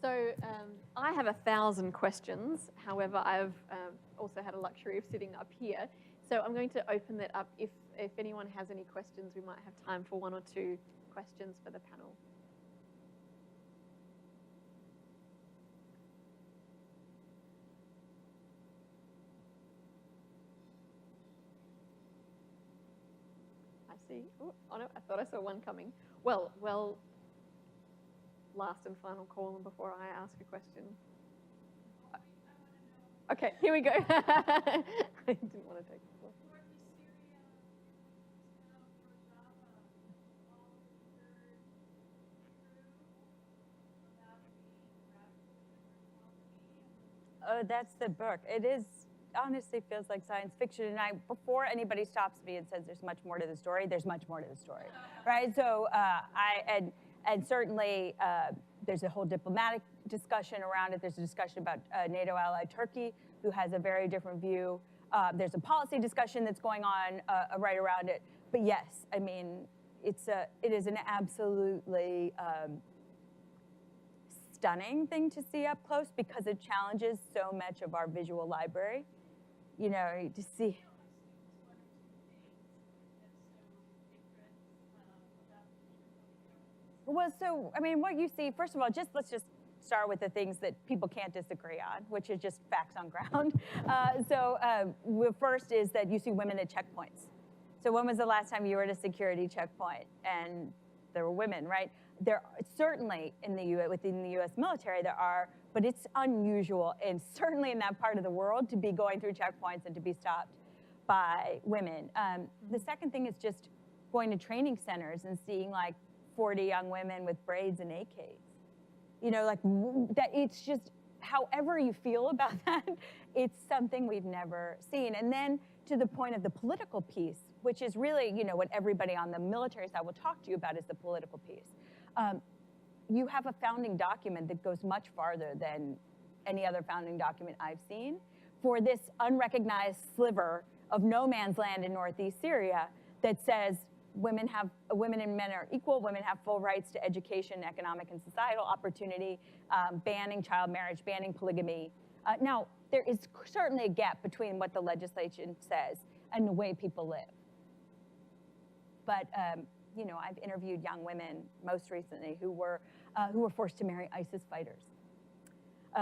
So I have 1,000 questions. However, I've also had a luxury of sitting up here. So I'm going to open that up. If anyone has any questions, we might have time for 1 or 2 questions for the panel. I see. Oh no, I thought I saw one coming. Well, last and final call and before I ask a question. Okay, here we go. I didn't want to take the floor. Oh, that's the book. It is, honestly feels like science fiction. And before anybody stops me and says there's much more to the story, there's much more to the story, right? So and certainly there's a whole diplomatic discussion around it. There's a discussion about NATO ally Turkey, who has a very different view. There's a policy discussion that's going on right around it. But yes, I mean, it is an absolutely stunning thing to see up close because it challenges so much of our visual library. You know, to see. Well, so, I mean, what you see, first of all, let's just start with the things that people can't disagree on, which is just facts on ground. First is that you see women at checkpoints. So when was the last time you were at a security checkpoint and there were women, right? There certainly within the U.S. military there are, but it's unusual, and certainly in that part of the world, to be going through checkpoints and to be stopped by women. The second thing is just going to training centers and seeing like 40 young women with braids and AKs. You know, like that. It's just, however you feel about that, it's something we've never seen. And then to the point of the political piece, which is really, you know, what everybody on the military side will talk to you about is the political piece. You have a founding document that goes much farther than any other founding document I've seen for this unrecognized sliver of no man's land in northeast Syria that says women and men are equal, women have full rights to education, economic and societal opportunity, banning child marriage, banning polygamy. Now, there is certainly a gap between what the legislation says and the way people live. But you know, I've interviewed young women most recently who were forced to marry ISIS fighters.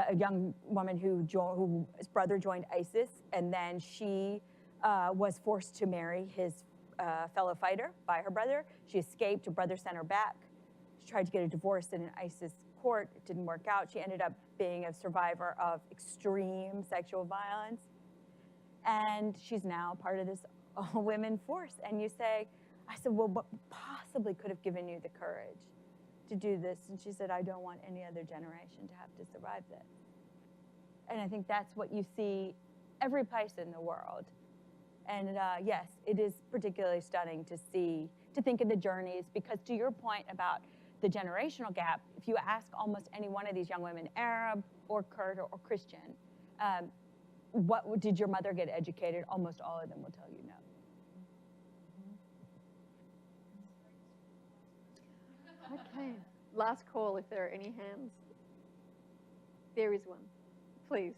A young woman whose brother joined ISIS, and then she was forced to marry his fellow fighter by her brother. She escaped. Her brother sent her back. She tried to get a divorce in an ISIS court. It didn't work out. She ended up being a survivor of extreme sexual violence. And she's now part of this all-women force. And you say, I said, well, what possibly could have given you the courage to do this? And she said, I don't want any other generation to have to survive this. And I think that's what you see every place in the world. And yes, it is particularly stunning to think of the journeys, because to your point about the generational gap, if you ask almost any one of these young women, Arab or Kurd or Christian, did your mother get educated? Almost all of them will tell you no. Okay, last call if there are any hands. There is one, please.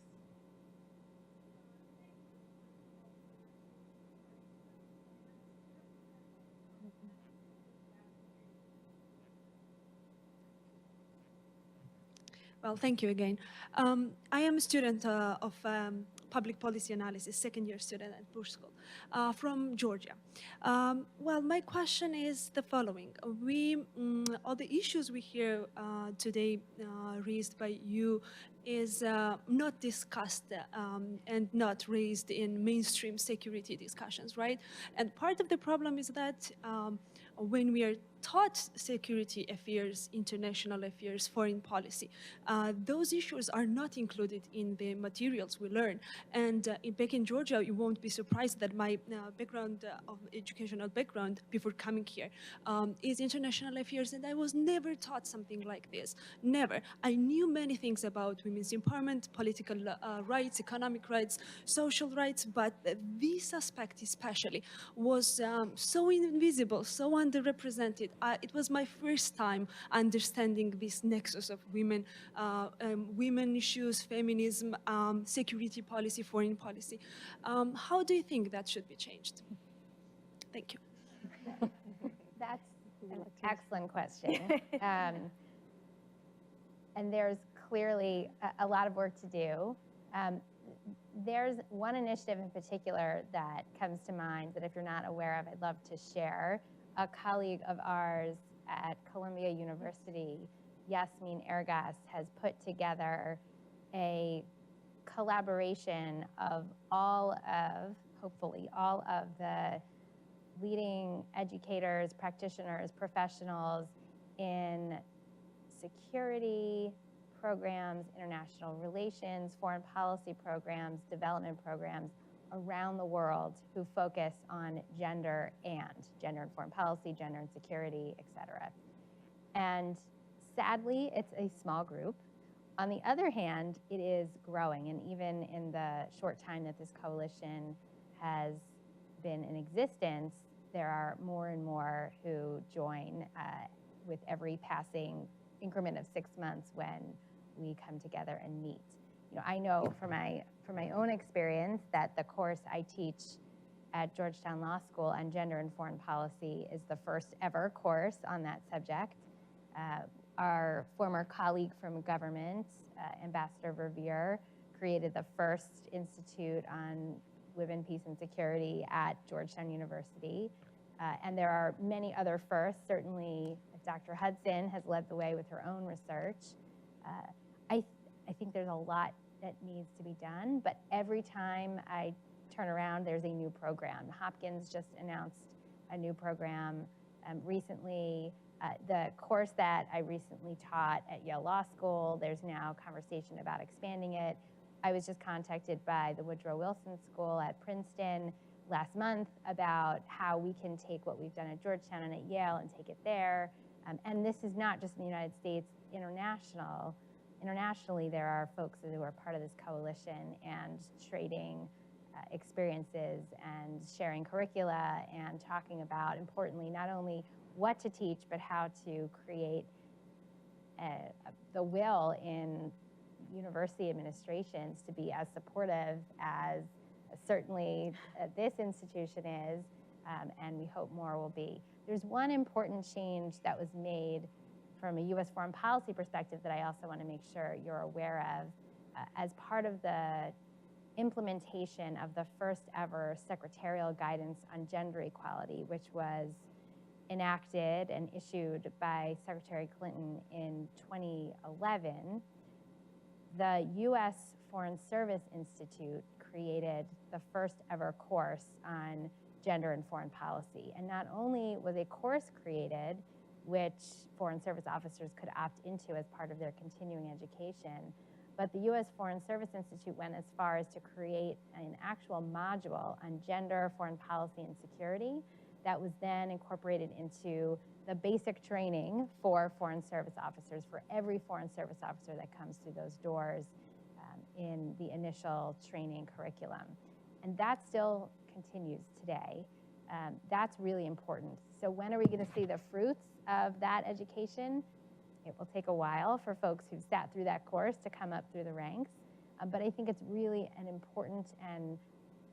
Well, thank you again. I am a student of public policy analysis, second-year student at Bush School, from Georgia. Well, my question is the following. All the issues we hear today raised by you is not discussed and not raised in mainstream security discussions, right? And part of the problem is that when we are taught security affairs, international affairs, foreign policy, those issues are not included in the materials we learn. And back in Georgia, you won't be surprised that my educational background before coming here is international affairs, and I was never taught something like this, never. I knew many things about women's empowerment, political rights, economic rights, social rights, but this aspect especially was so invisible, so underrepresented, It was my first time understanding this nexus of women, women issues, feminism, security policy, foreign policy. How do you think that should be changed? Thank you. That's an excellent question. And there's clearly a lot of work to do. There's one initiative in particular that comes to mind that if you're not aware of, I'd love to share. A colleague of ours at Columbia University, Yasmin Ergas, has put together a collaboration of hopefully all of the leading educators, practitioners, professionals in security programs, international relations, foreign policy programs, development programs around the world who focus on gender and foreign policy, gender and security, et cetera. And sadly, it's a small group. On the other hand, it is growing, and even in the short time that this coalition has been in existence, there are more and more who join with every passing increment of 6 months when we come together and meet. You know, I know from my own experience that the course I teach at Georgetown Law School on gender and foreign policy is the first ever course on that subject. Our former colleague from government, Ambassador Verveer, created the first institute on women, peace, and security at Georgetown University. And there are many other firsts. Certainly, Dr. Hudson has led the way with her own research. I think there's a lot that needs to be done, but every time I turn around, there's a new program. Hopkins just announced a new program recently. The course that I recently taught at Yale Law School, there's now conversation about expanding it. I was just contacted by the Woodrow Wilson School at Princeton last month about how we can take what we've done at Georgetown and at Yale and take it there. And this is not just in the United States, internationally there are folks who are part of this coalition and trading experiences and sharing curricula and talking about, importantly, not only what to teach, but how to create the will in university administrations to be as supportive as certainly this institution is, and we hope more will be. There's one important change that was made from a U.S. foreign policy perspective that I also want to make sure you're aware of. As part of the implementation of the first ever secretarial guidance on gender equality, which was enacted and issued by Secretary Clinton in 2011, the U.S. Foreign Service Institute created the first ever course on gender and foreign policy. And not only was a course created which Foreign Service officers could opt into as part of their continuing education, but the U.S. Foreign Service Institute went as far as to create an actual module on gender, foreign policy, and security that was then incorporated into the basic training for Foreign Service officers, for every Foreign Service officer that comes through those doors in the initial training curriculum. And that still continues today. That's really important. So when are we going to see the fruits of that education? It will take a while for folks who've sat through that course to come up through the ranks. But I think it's really an important and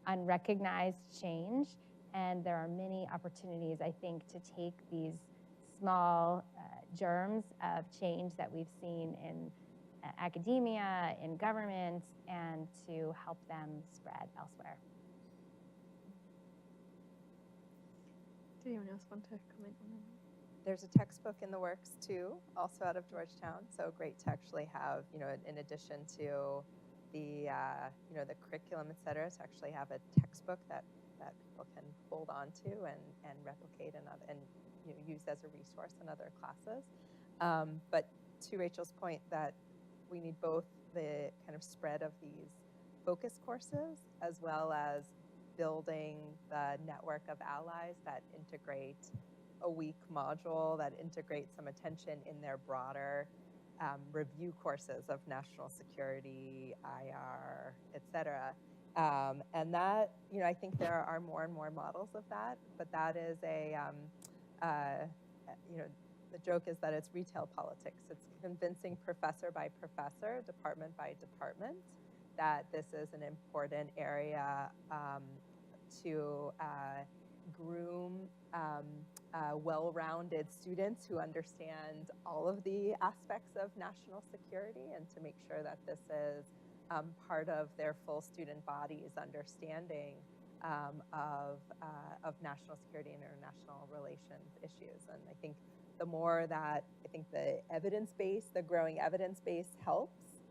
unrecognized change. And there are many opportunities, I think, to take these small germs of change that we've seen in academia, in government, and to help them spread elsewhere. Did anyone else want to comment on that? There's a textbook in the works too, also out of Georgetown. So great to actually have, you know, in addition to the, you know, the curriculum, et cetera, to actually have a textbook that people can hold on to and replicate and you know, use as a resource in other classes. But to Rachel's point that we need both the kind of spread of these focus courses as well as building the network of allies that integrate a week module, that integrate some attention in their broader review courses of national security, IR, et cetera. And that, you know, I think there are more and more models of that, but that is a the joke is that it's retail politics. It's convincing professor by professor, department by department, that this is an important area to groom well-rounded students who understand all of the aspects of national security, and to make sure that this is part of their full student body's understanding of national security and international relations issues. And I think the more that, I think the evidence base, the growing evidence base helps,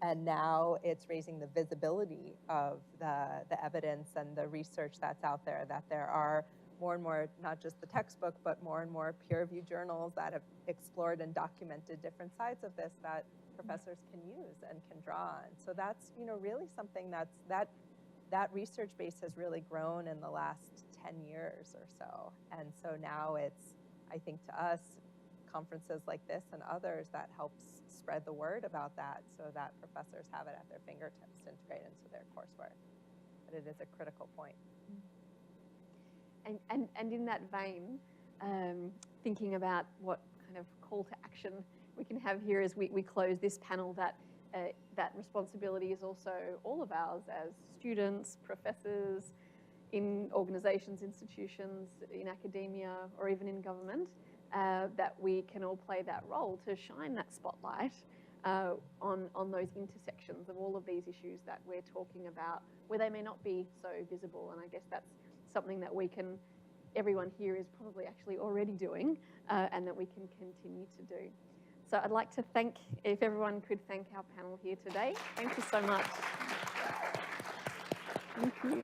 and now it's raising the visibility of the evidence and the research that's out there, that there are more and more, not just the textbook, but more and more peer-reviewed journals that have explored and documented different sides of this that professors can use and can draw on. So that's, really something that research base has really grown in the last 10 years or so. And so now it's, I think to us, conferences like this and others that helps spread the word about that, so that professors have it at their fingertips to integrate into their coursework. But it is a critical point. And in that vein, thinking about what kind of call to action we can have here as we close this panel, that responsibility is also all of ours as students, professors, in organizations, institutions, in academia, or even in government, that we can all play that role to shine that spotlight on those intersections of all of these issues that we're talking about, where they may not be so visible. And I guess that's something that everyone here is probably actually already doing, and that we can continue to do. So I'd like to if everyone could thank our panel here today. Thank you so much. Thank you.